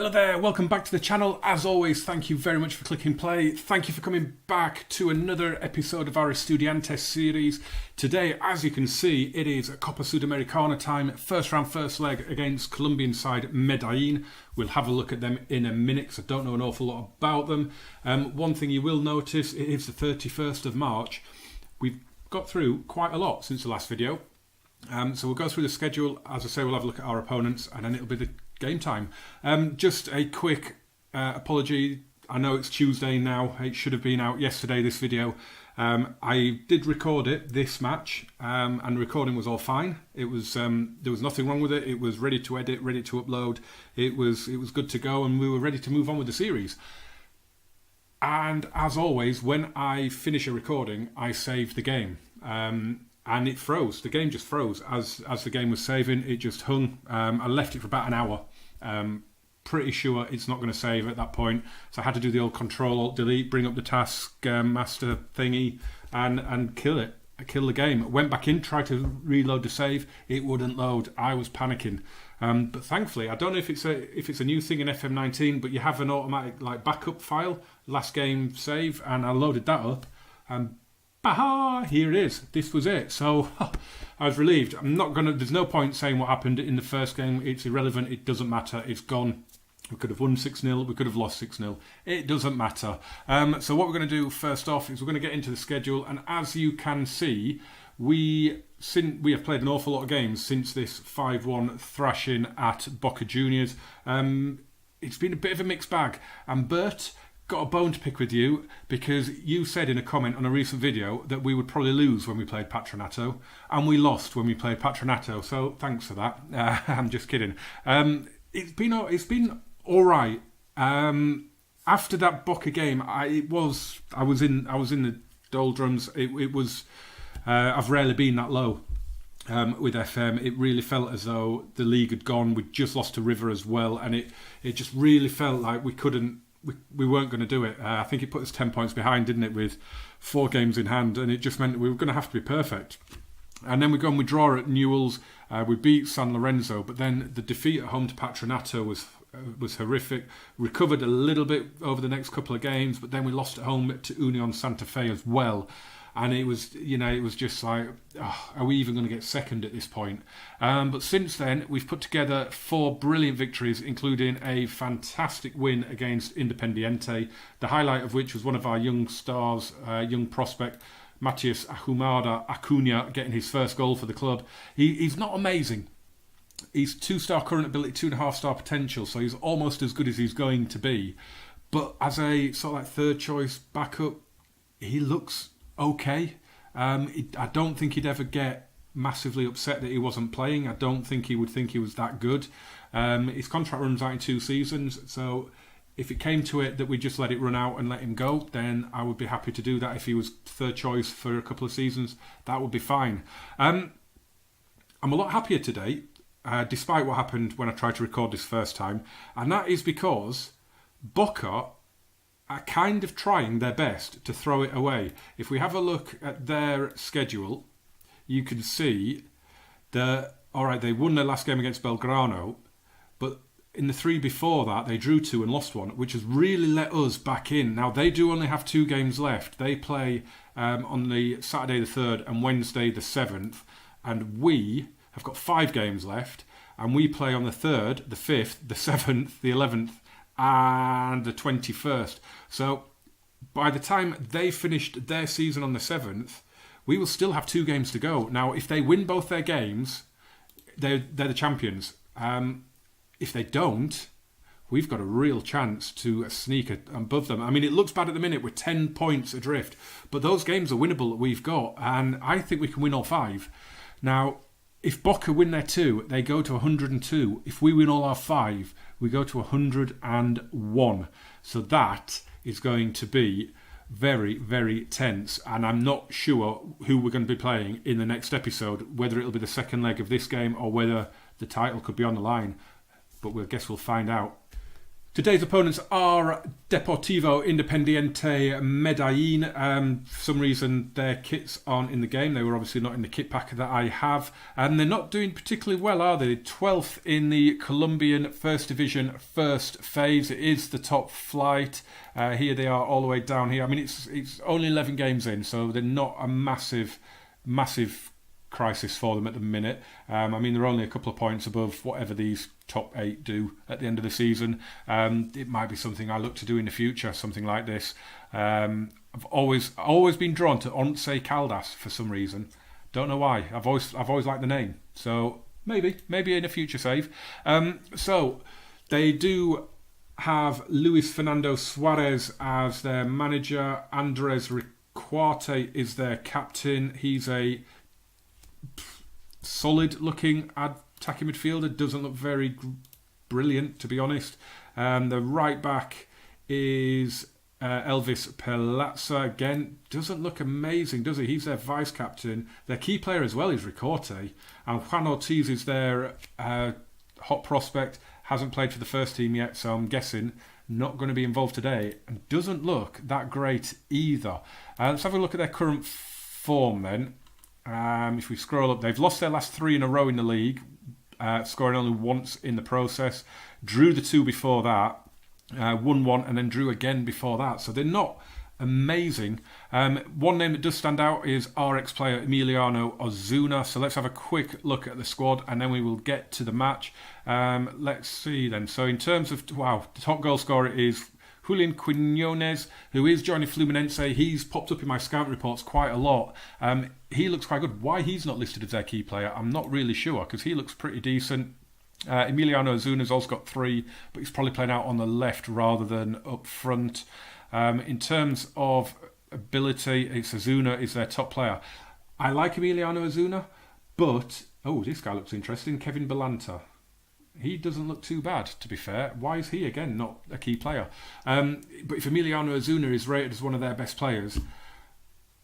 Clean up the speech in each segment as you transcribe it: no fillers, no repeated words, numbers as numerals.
Hello there, welcome back to the channel. As always, thank you very much for clicking play. Thank you for coming back to another episode of our Estudiantes series. Today, as you can see, it is a Copa Sudamericana time. First round, first leg against Colombian side Medellin. We'll have a look at them in a minute because I don't know an awful lot about them. One thing you will notice, it is the 31st of March. We've got through quite a lot since the last video. So we'll go through the schedule. As I say, we'll have a look at our opponents and then it'll be the game time. Just a quick apology. I know it's Tuesday now. It should have been out yesterday, this video. I did record it, this match, and recording was all fine. It was there was nothing wrong with it. It was ready to edit, ready to upload. It was good to go, and we were ready to move on with the series. And as always, when I finish a recording, I save the game. And it froze. The game just froze as the game was saving. It just hung. I left it for about an hour. Pretty sure it's not going to save at that point. So I had to do the old Control-Alt-Delete, bring up the task master thingy, and kill it. Kill the game. Went back in, tried to reload the save. It wouldn't load. I was panicking. But thankfully, I don't know if it's a new thing in FM19, but you have an automatic backup file, last game save, and I loaded that up. Baha! Here it is. This was it. So I was relieved. There's no point saying what happened in the first game. It's irrelevant. It doesn't matter. It's gone. We could have won 6-0. We could have lost 6-0. It doesn't matter. So what we're going to do first off is we're going to get into the schedule. And as you can see, we have played an awful lot of games since this 5-1 thrashing at Boca Juniors. It's been a bit of a mixed bag. And Bert, got a bone to pick with you because you said in a comment on a recent video that we would probably lose when we played Patronato, and we lost when we played Patronato, so thanks for that. I'm just kidding. It's been all right. After that Boca game, I was in the doldrums. It was I've rarely been that low with FM. It really felt as though the league had gone. We'd just lost to River as well, and it just really felt like we weren't going to do it. I think it put us 10 points behind, didn't it, with 4 games in hand, and it just meant we were going to have to be perfect. And then we draw at Newell's, we beat San Lorenzo, but then the defeat at home to Patronato was horrific. Recovered a little bit over the next couple of games, but then we lost at home to Union Santa Fe as well. And it was just like, are we even going to get second at this point? But since then, we've put together 4 brilliant victories, including a fantastic win against Independiente, the highlight of which was one of our young stars, young prospect, Matias Ahumada Acuna, getting his first goal for the club. He's not amazing. He's 2-star current ability, 2.5-star potential, so he's almost as good as he's going to be. But as a sort of like third choice backup, he looks okay. I don't think he'd ever get massively upset that he wasn't playing. I don't think he would think he was that good. His contract runs out in 2 seasons, so if it came to it that we just let it run out and let him go, then I would be happy to do that. If he was third choice for a couple of seasons, that would be fine. I'm a lot happier today, despite what happened when I tried to record this first time, and that is because Boca are kind of trying their best to throw it away. If we have a look at their schedule, you can see that, all right, they won their last game against Belgrano, but in the 3 before that, they drew 2 and lost 1, which has really let us back in. Now, they do only have 2 games left. They play on the Saturday the 3rd and Wednesday the 7th, and we have got 5 games left, and we play on the 3rd, the 5th, the 7th, the 11th, and the 21st. So by the time they finished their season on the 7th, we will still have 2 games to go. Now, if they win both their games, they're the champions. If they don't, we've got a real chance to sneak above them. I mean, it looks bad at the minute. We're 10 points adrift, but those games are winnable that we've got, and I think we can win all 5. Now, if Boca win their 2, they go to 102. If we win all our 5, we go to 101. So that is going to be very, very tense. And I'm not sure who we're going to be playing in the next episode, whether it'll be the second leg of this game or whether the title could be on the line. But we'll find out. Today's opponents are Deportivo Independiente Medellin. For some reason, their kits aren't in the game. They were obviously not in the kit pack that I have. And they're not doing particularly well, are they? 12th in the Colombian First Division First Phase. It is the top flight. Here they are all the way down here. I mean, it's only 11 games in, so they're not a massive crisis for them at the minute. I mean, they're only a couple of points above whatever these top 8 do at the end of the season. It might be something I look to do in the future, something like this. I've always been drawn to Once Caldas for some reason. Don't know why. I've always liked the name. So maybe in a future save. So they do have Luis Fernando Suarez as their manager. Andres Riquarte is their captain. He's a solid-looking attacking midfielder. Doesn't look very brilliant, to be honest. The right back is Elvis Pelazza. Again, doesn't look amazing, does he? He's their vice-captain. Their key player as well is Ricorte. And Juan Ortiz is their hot prospect. Hasn't played for the first team yet, so I'm guessing not going to be involved today. And doesn't look that great either. Let's have a look at their current form then. If we scroll up, they've lost their last 3 in a row in the league, scoring only once in the process. Drew the 2 before that, won 1 and then drew again before that. So they're not amazing. One name that does stand out is RX player Emiliano Ozuna. So let's have a quick look at the squad and then we will get to the match. Let's see then. So in terms of, the top goal scorer is Julian Quinones, who is joining Fluminense. He's popped up in my scout reports quite a lot. He looks quite good. Why he's not listed as their key player, I'm not really sure, because he looks pretty decent. Emiliano Ozuna's also got 3, but he's probably playing out on the left rather than up front. In terms of ability, it's Ozuna is their top player. I like Emiliano Ozuna, but, this guy looks interesting, Kevin Balanta. He doesn't look too bad, to be fair. Why is he, again, not a key player? But if Emiliano Ozuna is rated as one of their best players,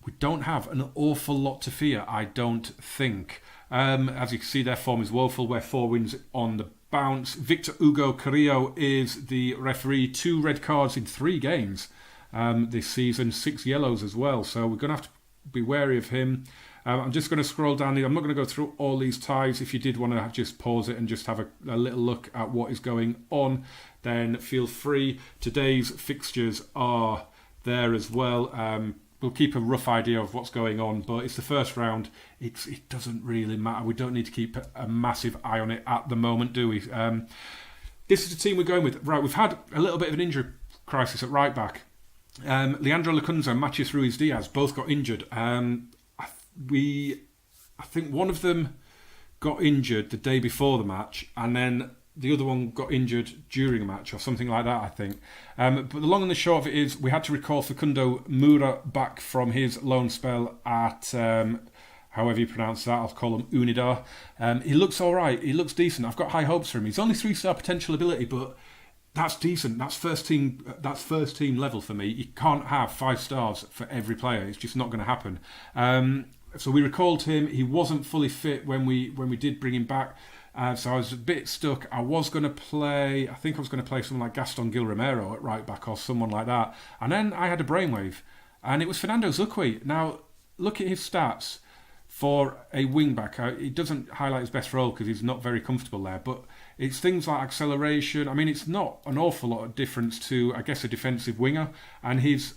we don't have an awful lot to fear, I don't think. As you can see, their form is woeful. We're 4 wins on the bounce. Victor Hugo Carrillo is the referee. 2 red cards in 3 games this season. 6 yellows as well. So we're going to have to be wary of him. I'm just going to scroll down here. I'm not going to go through all these ties. If you did want to just pause it and just have a little look at what is going on, then feel free. Today's fixtures are there as well. We'll keep a rough idea of what's going on, but it's the first round. It doesn't really matter. We don't need to keep a massive eye on it at the moment, do we? This is the team we're going with. Right, we've had a little bit of an injury crisis at right back. Leandro Lacunza and Matías Ruiz-Diaz both got injured. I think one of them got injured the day before the match, and then the other one got injured during a match or something like that, I think. But the long and the short of it is we had to recall Facundo Moura back from his loan spell at, however you pronounce that, I'll call him Unidad. He looks all right. He looks decent. I've got high hopes for him. He's only 3-star potential ability, but that's decent. That's first team level for me. You can't have 5 stars for every player. It's just not going to happen. So we recalled him. He wasn't fully fit when we did bring him back. So I was a bit stuck. I think I was going to play someone like Gaston Gil Romero at right back or someone like that. And then I had a brainwave. And it was Fernando Zucchi. Now, look at his stats for a wing back. He doesn't highlight his best role because he's not very comfortable there. But it's things like acceleration. I mean, it's not an awful lot of difference to, I guess, a defensive winger. And his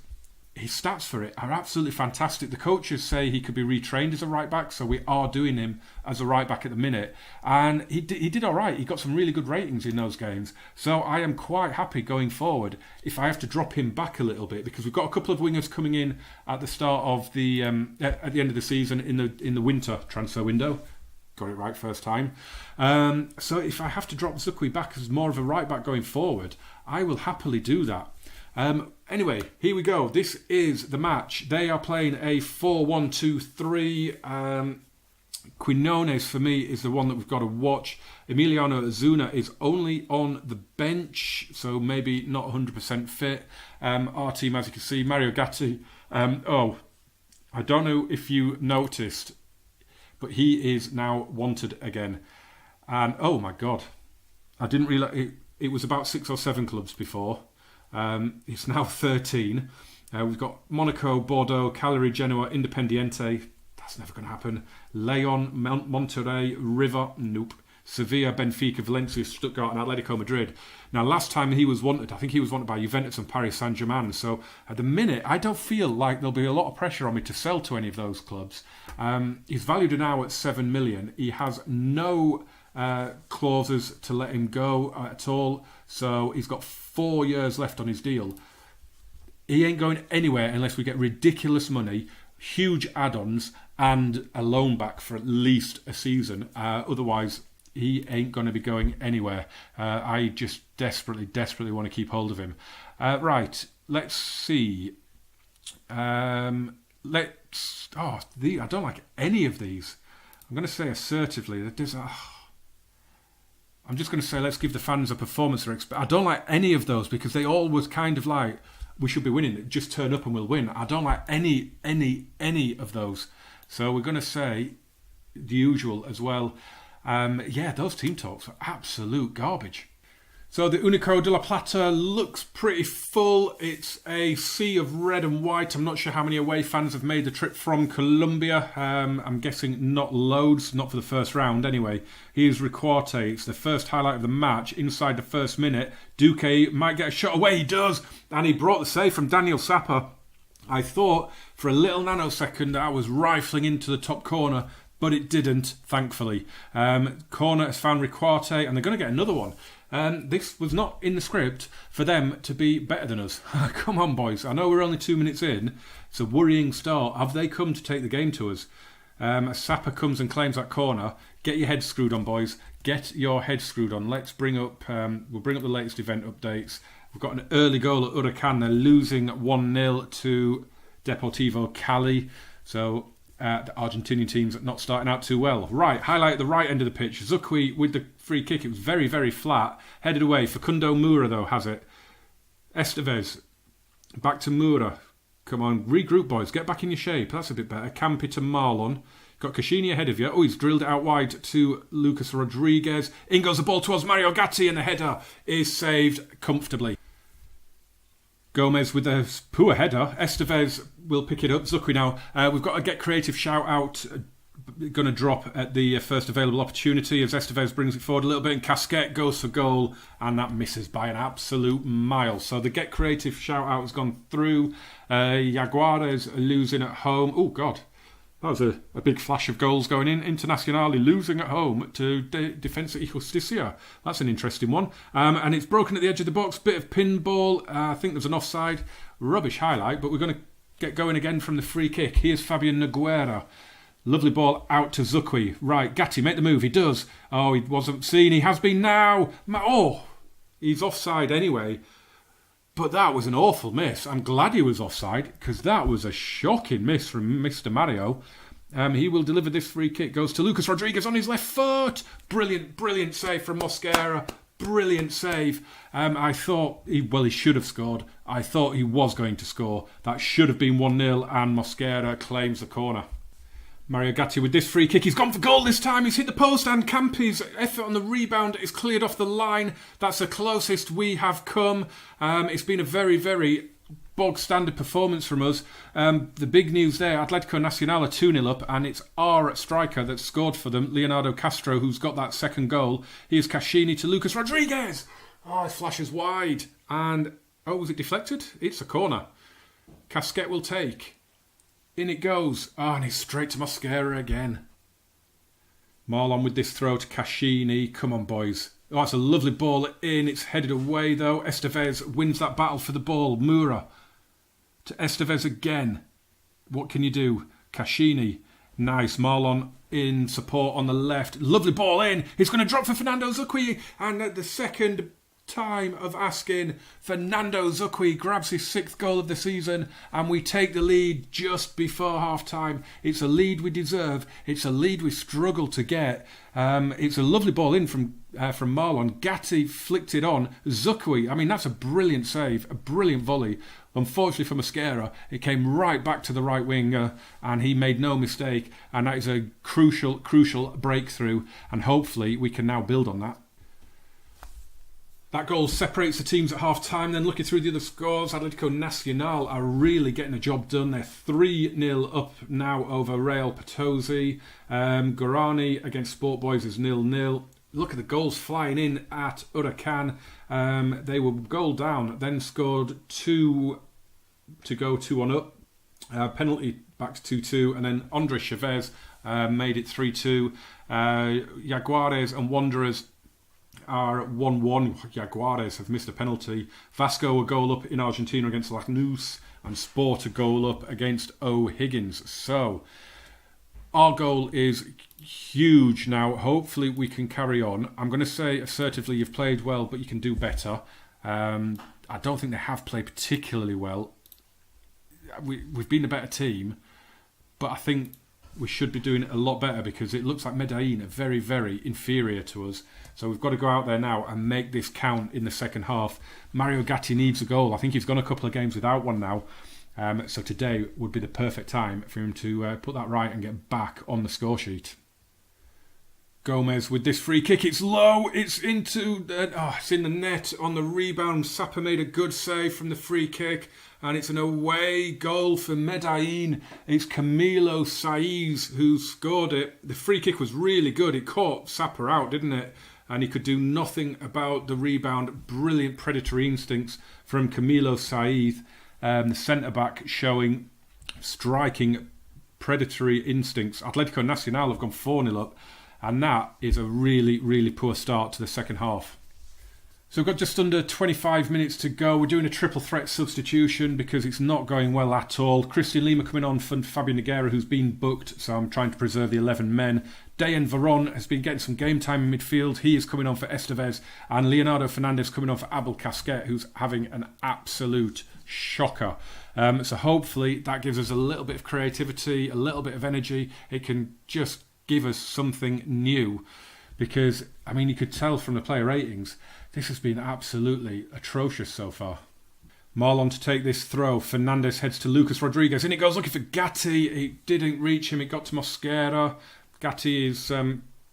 stats for it are absolutely fantastic. The coaches say he could be retrained as a right back, so we are doing him as a right back at the minute. And he did all right. He got some really good ratings in those games. So I am quite happy going forward if I have to drop him back a little bit, because we've got a couple of wingers coming in at the start of the at the end of the season in the winter transfer window. Got it right first time. So if I have to drop Zucchi back as more of a right back going forward, I will happily do that. Anyway, here we go. This is the match. They are playing a 4-1-2-3. Quinones, for me, is the one that we've got to watch. Emiliano Ozuna is only on the bench, so maybe not 100% fit. Our team, as you can see, Mario Gatti. I don't know if you noticed, but he is now wanted again. And, oh my God, I didn't realise... it was about 6 or 7 clubs before. It's now 13. We've got Monaco, Bordeaux, Cagliari, Genoa, Independiente. That's never going to happen. Leon, Monterrey, River, nope. Sevilla, Benfica, Valencia, Stuttgart and Atletico Madrid. Now, last time he was wanted, I think he was wanted by Juventus and Paris Saint-Germain. So at the minute, I don't feel like there'll be a lot of pressure on me to sell to any of those clubs. He's valued now at 7 million. He has no clauses to let him go at all. So he's got 4 years left on his deal. He ain't going anywhere unless we get ridiculous money, huge add-ons and a loan back for at least a season. Otherwise, he ain't going to be going anywhere. I just desperately want to keep hold of him. Right, let's see. I don't like any of these. I'm going to say assertively that there's I'm just going to say let's give the fans a performance they're expecting. I don't like any of those because they all was kind of like we should be winning. Just turn up and we'll win. I don't like any of those. So we're going to say the usual as well. Those team talks are absolute garbage. So the Unico de la Plata looks pretty full. It's a sea of red and white. I'm not sure how many away fans have made the trip from Colombia. I'm guessing not loads, not for the first round anyway. Here's Riquarte. It's the first highlight of the match. Inside the first minute, Duque might get a shot away. He does. And he brought the save from Daniel Sapper. I thought for a little nanosecond that I was rifling into the top corner, but it didn't, thankfully. Corner has found Riquarte, and they're going to get another one. This was not in the script for them to be better than us. Come on, boys. I know we're only 2 minutes in. It's a worrying start. Have they come to take the game to us? Sapper comes and claims that corner. Get your head screwed on, boys. Get your head screwed on. Let's bring up... we'll bring up the latest event updates. We've got an early goal at Huracan. They're losing 1-0 to Deportivo Cali. So... the Argentinian team's not starting out too well. Right, highlight at the right end of the pitch. Zucchi with the free kick. It was very, very flat. Headed away. Facundo Moura, though, has it. Estevez. Back to Moura. Come on, regroup, boys. Get back in your shape. That's a bit better. Campi to Marlon. Got Caccini ahead of you. Oh, he's drilled it out wide to Lucas Rodriguez. In goes the ball towards Mario Gatti, and the header is saved comfortably. Gomez with a poor header. Estevez will pick it up. Zucchi now. We've got a get creative shout out. Going to drop at the first available opportunity as Estevez brings it forward a little bit and Casquet goes for goal and that misses by an absolute mile. So the get creative shout out has gone through. Jaguares losing at home. Oh God. That was a big flash of goals going in. Internazionale losing at home to Defensa y Justicia. That's an interesting one. And it's broken at the edge of the box. Bit of pinball. I think there's an offside. Rubbish highlight, but we're going to get going again from the free kick. Here's Fabian Noguera. Lovely ball out to Zucchi. Right, Gatti, make the move. He does. Oh, he wasn't seen. He has been now. Oh, he's offside anyway. But that was an awful miss. I'm glad he was offside because that was a shocking miss from Mr. Mario. He will deliver this free kick. Goes to Lucas Rodriguez on his left foot. Brilliant save from Mosquera. Brilliant save. I thought he should have scored. I thought he was going to score. That should have been 1-0 and Mosquera claims the corner. Mario Gatti with this free kick. He's gone for goal this time. He's hit the post and Campi's effort on the rebound is cleared off the line. That's the closest we have come. It's been a very, very bog standard performance from us. The big news there, Atletico Nacional are 2-0 up and it's our striker that scored for them, Leonardo Castro, who's got that second goal. Here's Caccini to Lucas Rodriguez. Oh, it flashes wide. And, was it deflected? It's a corner. Casquet will take. In it goes. And he's straight to Mosquera again. Marlon with this throw to Caccini. Come on, boys. Oh, it's a lovely ball in. It's headed away, though. Estevez wins that battle for the ball. Moura to Estevez again. What can you do? Caccini. Nice. Marlon in support on the left. Lovely ball in. It's going to drop for Fernando Zucchi. And at the second time of asking, Fernando Zucchi grabs his 6th goal of the season and we take the lead just before half-time. It's a lead we deserve. It's a lead we struggle to get. It's a lovely ball in from Marlon. Gatti flicked it on. Zucchi, I mean, that's a brilliant save, a brilliant volley. Unfortunately for Mosquera, it came right back to the right winger and he made no mistake. And that is a crucial breakthrough and hopefully we can now build on that. That goal separates the teams at half-time. Then looking through the other scores, Atletico Nacional are really getting the job done. They're 3-0 up now over Real Potosi. Guarani against Sport Boys is 0-0. Look at the goals flying in at Huracan. They were goal down, then scored 2 to go 2-1 up. Penalty back to 2-2, and then Andres Chavez made it 3-2. Jaguares and Wanderers are 1-1. Jaguares have missed a penalty. Vasco a goal up in Argentina against Lanús, and Sport a goal up against O'Higgins. So our goal is huge now. Hopefully we can carry on. I'm going to say assertively, you've played well, but you can do better. I don't think they have played particularly well. We've been a better team, but I think we should be doing it a lot better, because it looks like Medellin are very, very inferior to us. So we've got to go out there now and make this count in the second half. Mario Gatti needs a goal. I think he's gone a couple of games without one now. So today would be the perfect time for him to put that right and get back on the score sheet. Gomez with this free kick. It's low. It's into it's in the net on the rebound. Sapa made a good save from the free kick, and it's an away goal for Medellin. It's Camilo Saiz who scored it. The free kick was really good. It caught Sapa out, didn't it? And he could do nothing about the rebound. Brilliant predatory instincts from Camilo Saiz, the centre-back, showing striking predatory instincts. Atletico Nacional have gone 4-0 up, and that is a really, really poor start to the second half. So we've got just under 25 minutes to go. We're doing a triple threat substitution because it's not going well at all. Christian Lima coming on for Fabio Nogueira, who's been booked, so I'm trying to preserve the 11 men. Dayan Veron has been getting some game time in midfield. He is coming on for Estevez. And Leonardo Fernandez coming on for Abel Casquet, who's having an absolute shocker. So hopefully that gives us a little bit of creativity, a little bit of energy. It can just give us something new. Because, I mean, you could tell from the player ratings, this has been absolutely atrocious so far. Marlon to take this throw. Fernandez heads to Lucas Rodriguez. In it goes, looking for Gatti. It didn't reach him. It got to Mosquera. Gatti is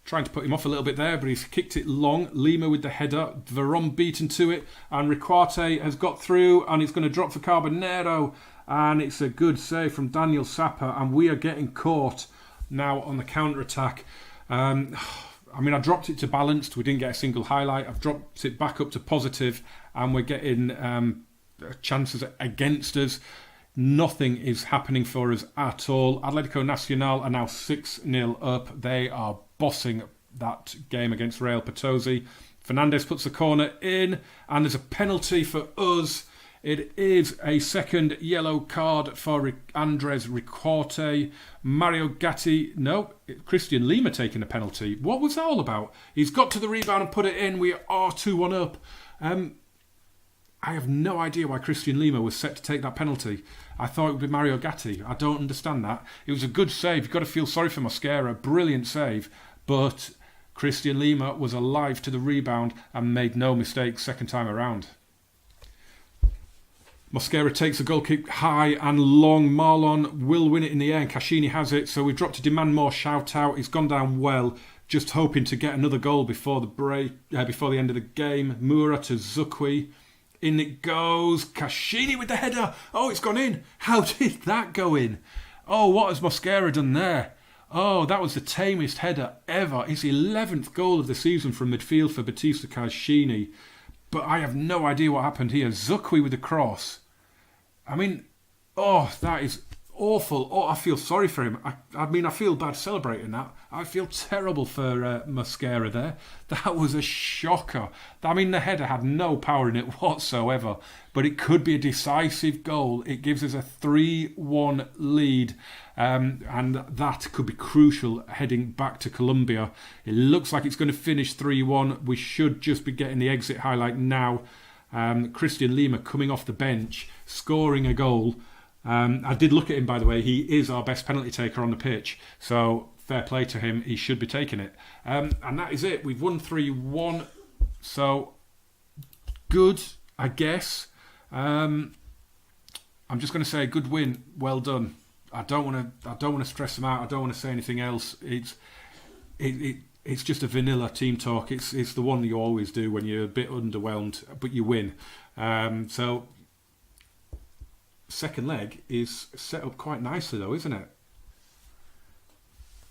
trying to put him off a little bit there, but he's kicked it long. Lima with the header. Veron beaten to it. And Riquarte has got through, and it's going to drop for Carbonero. And it's a good save from Daniel Sapa. And we are getting caught now on the counter-attack. I mean, I dropped it to balanced. We didn't get a single highlight. I've dropped it back up to positive, and we're getting chances against us. Nothing is happening for us at all. Atletico Nacional are now 6-0 up. They are bossing that game against Real Potosi. Fernandez puts the corner in, and there's a penalty for us. It is a second yellow card for Andres Riquarte. Mario Gatti, no, Christian Lima taking a penalty. What was that all about? He's got to the rebound and put it in. We are 2-1 up. I have no idea why Christian Lima was set to take that penalty. I thought it would be Mario Gatti. I don't understand that. It was a good save. You've got to feel sorry for Mosquera. Brilliant save. But Christian Lima was alive to the rebound and made no mistakes second time around. Mosquera takes a goal kick high and long. Marlon will win it in the air and Caccini has it. So we've dropped to demand more shout out. It's gone down well. Just hoping to get another goal before the break, before the end of the game. Mura to Zukwi. In it goes. Caccini with the header. Oh, it's gone in. How did that go in? Oh, what has Mosquera done there? Oh, that was the tamest header ever. It's the 11th goal of the season from midfield for Batista Caccini. But I have no idea what happened here. Zukwi with the cross. I mean, oh, that is awful. Oh, I feel sorry for him. I mean, I feel bad celebrating that. I feel terrible for Mosquera there. That was a shocker. I mean, the header had no power in it whatsoever. But it could be a decisive goal. It gives us a 3-1 lead. And that could be crucial heading back to Colombia. It looks like it's going to finish 3-1. We should just be getting the exit highlight now. Christian Lima coming off the bench, scoring a goal. I did look at him, by the way. He is our best penalty taker on the pitch. So fair play to him. He should be taking it. And that is it. We've won 3-1. So good, I guess. I'm just going to say good win. Well done. I don't want to stress them out. I don't want to say anything else. It it's just a vanilla team talk. It's the one you always do when you're a bit underwhelmed, but you win. So second leg is set up quite nicely though, isn't it?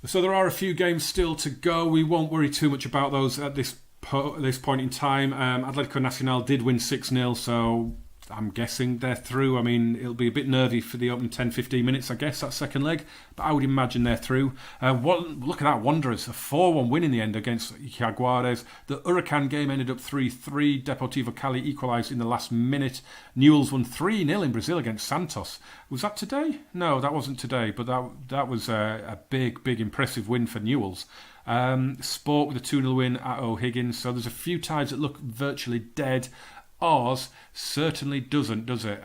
So there are a few games still to go. We won't worry too much about those at this point in time. Atletico Nacional did win 6-0, so I'm guessing they're through. I mean, it'll be a bit nervy for the opening 10-15 minutes, I guess, that second leg. But I would imagine they're through. Look at that, Wanderers. A 4-1 win in the end against Jaguares. The Huracan game ended up 3-3. Deportivo Cali equalised in the last minute. Newell's won 3-0 in Brazil against Santos. Was that today? No, that wasn't today. But that was a big, impressive win for Newell's. Sport with a 2-0 win at O'Higgins. So there's a few ties that look virtually dead. Ours certainly doesn't, does it?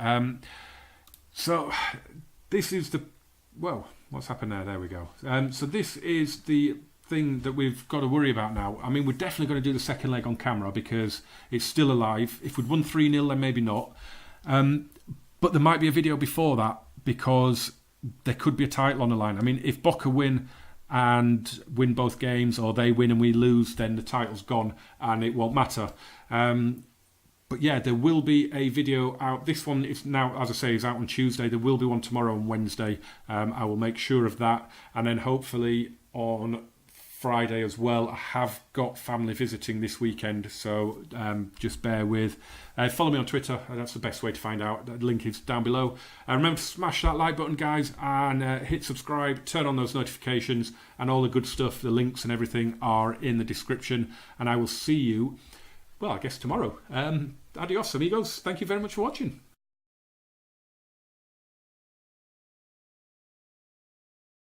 So this is what's happened there? There we go. So this is the thing that we've got to worry about now. I mean, we're definitely going to do the second leg on camera because it's still alive. If we'd won 3-0, then maybe not. But there might be a video before that because there could be a title on the line. I mean, if Boca win and win both games, or they win and we lose, then the title's gone and it won't matter. But yeah, there will be a video out. This one is now, as I say, is out on Tuesday. There will be one tomorrow and Wednesday. I will make sure of that. And then hopefully on Friday as well. I have got family visiting this weekend, so just bear with. Follow me on Twitter. That's the best way to find out. The link is down below. Remember to smash that like button, guys, and hit subscribe. Turn on those notifications and all the good stuff. The links and everything are in the description. And I will see you, well, I guess tomorrow. Adios, amigos. Thank you very much for watching.